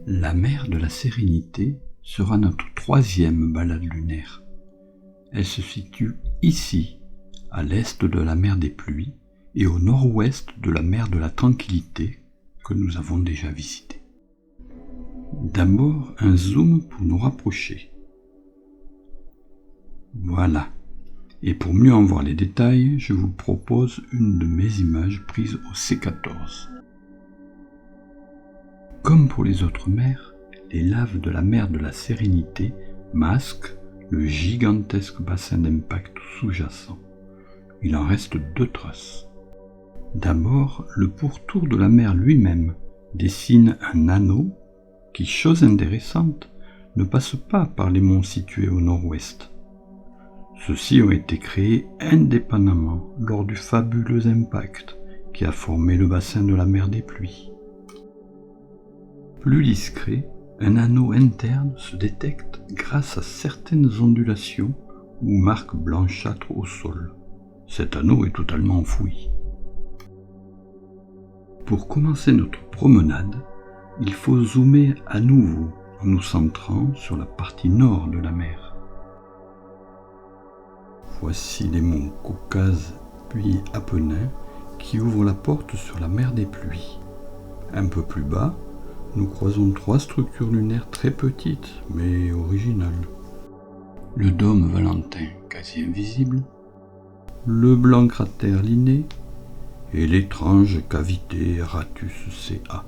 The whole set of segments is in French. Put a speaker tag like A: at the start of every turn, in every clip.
A: La mer de la Sérénité sera notre troisième balade lunaire. Elle se situe ici, à l'est de la mer des Pluies et au nord-ouest de la mer de la Tranquillité que nous avons déjà visitée. D'abord, un zoom pour nous rapprocher. Voilà. Et pour mieux en voir les détails, je vous propose une de mes images prises au C14. Comme pour les autres mers, les laves de la mer de la Sérénité masquent le gigantesque bassin d'impact sous-jacent. Il en reste deux traces. D'abord, le pourtour de la mer lui-même dessine un anneau qui, chose intéressante, ne passe pas par les monts situés au nord-ouest. Ceux-ci ont été créés indépendamment lors du fabuleux impact qui a formé le bassin de la mer des Pluies. Plus discret, un anneau interne se détecte grâce à certaines ondulations ou marques blanchâtres au sol. Cet anneau est totalement enfoui. Pour commencer notre promenade, il faut zoomer à nouveau en nous centrant sur la partie nord de la mer. Voici les monts Caucase puis Apennins qui ouvrent la porte sur la mer des Pluies. Un peu plus bas, nous croisons trois structures lunaires très petites mais originales. Le dôme Valentin, quasi invisible, le blanc cratère Linné et l'étrange cavité Aratus Ca.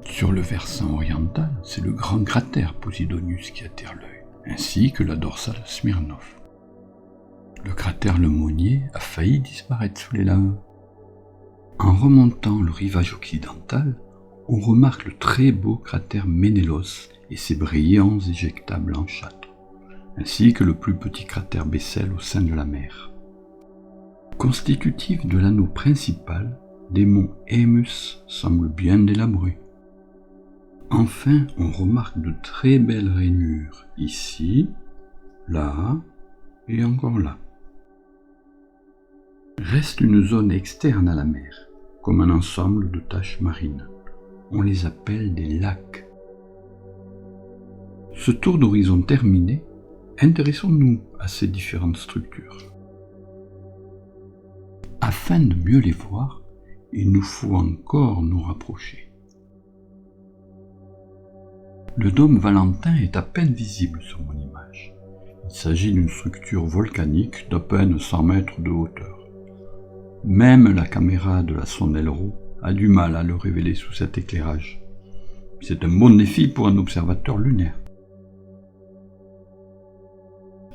A: Sur le versant oriental, c'est le grand cratère Posidonius qui attire l'œil, ainsi que la dorsale Smirnov. Le cratère Le Monnier a failli disparaître sous les laves. En remontant le rivage occidental, on remarque le très beau cratère Ménélos et ses brillants éjectats blanchâtres, ainsi que le plus petit cratère Bessel au sein de la mer. Constitutifs de l'anneau principal, des monts Haemus semblent bien délabrés. Enfin, on remarque de très belles rainures ici, là et encore là. Reste une zone externe à la mer, comme un ensemble de taches marines. On les appelle des lacs. Ce tour d'horizon terminé, intéressons-nous à ces différentes structures. Afin de mieux les voir, il nous faut encore nous rapprocher. Le dôme Valentin est à peine visible sur mon image. Il s'agit d'une structure volcanique d'à peine 100 mètres de hauteur. Même la caméra de la sonde Elro a du mal à le révéler sous cet éclairage. C'est un bon défi pour un observateur lunaire.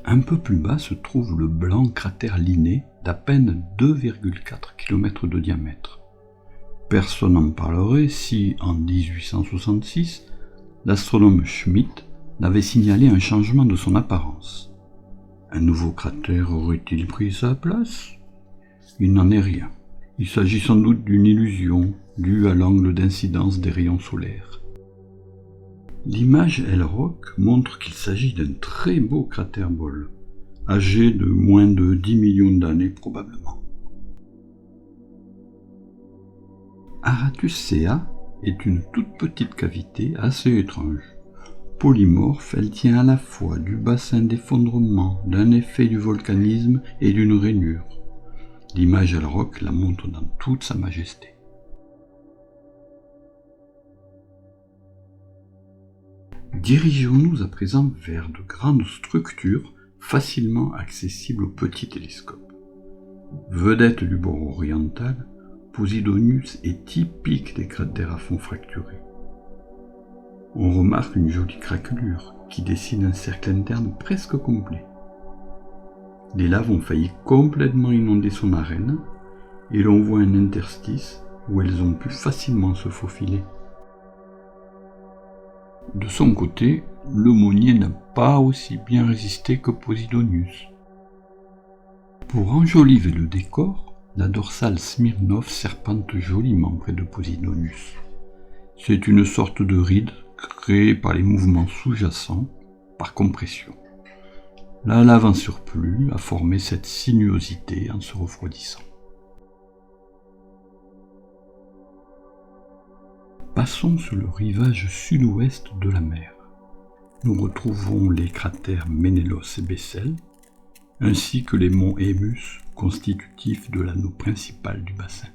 A: Un peu plus bas se trouve le blanc cratère Linné d'à peine 2,4 km de diamètre. Personne n'en parlerait si, en 1866, l'astronome Schmidt n'avait signalé un changement de son apparence. Un nouveau cratère aurait-il pris sa place ? Il n'en est rien. Il s'agit sans doute d'une illusion due à l'angle d'incidence des rayons solaires. L'image L-Rock montre qu'il s'agit d'un très beau cratère bol, âgé de moins de 10 millions d'années probablement. Aratus Ca est une toute petite cavité assez étrange. Polymorphe, elle tient à la fois du bassin d'effondrement, d'un effet du volcanisme et d'une rainure. L'image L-Rock la montre dans toute sa majesté. Dirigeons-nous à présent vers de grandes structures facilement accessibles au petit télescope. Vedette du bord oriental, Posidonius est typique des cratères à fond fracturé. On remarque une jolie craquelure qui dessine un cercle interne presque complet. Les laves ont failli complètement inonder son arène et l'on voit un interstice où elles ont pu facilement se faufiler. De son côté, le Monnier n'a pas aussi bien résisté que Posidonius. Pour enjoliver le décor, la dorsale Smirnov serpente joliment près de Posidonius. C'est une sorte de ride créée par les mouvements sous-jacents par compression. La lave en surplus a formé cette sinuosité en se refroidissant. Passons sur le rivage sud-ouest de la mer. Nous retrouvons les cratères Ménélos et Bessel, ainsi que les monts Émus, constitutifs de l'anneau principal du bassin.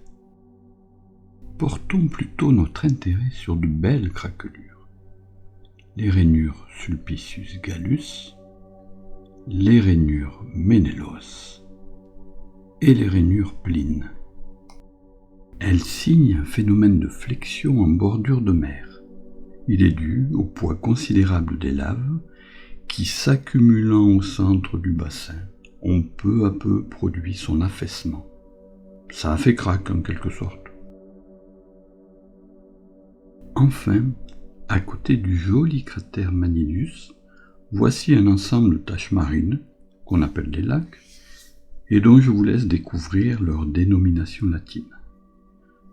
A: Portons plutôt notre intérêt sur de belles craquelures. Les rainures Sulpicius gallus, les rainures Ménélos et les rainures Pline. Elles signent un phénomène de flexion en bordure de mer. Il est dû au poids considérable des laves qui, s'accumulant au centre du bassin, ont peu à peu produit son affaissement. Ça a fait craque en quelque sorte. Enfin, à côté du joli cratère Manilius, voici un ensemble de taches marines, qu'on appelle des lacs, et dont je vous laisse découvrir leur dénomination latine.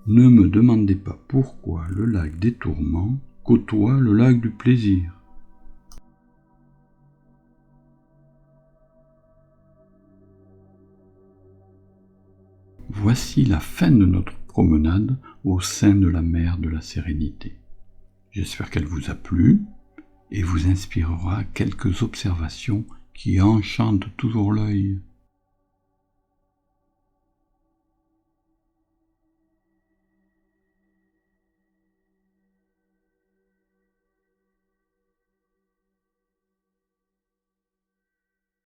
A: Ne me demandez pas pourquoi le lac des Tourments côtoie le lac du Plaisir. Voici la fin de notre promenade au sein de la mer de la Sérénité. J'espère qu'elle vous a plu et vous inspirera quelques observations qui enchantent toujours l'œil.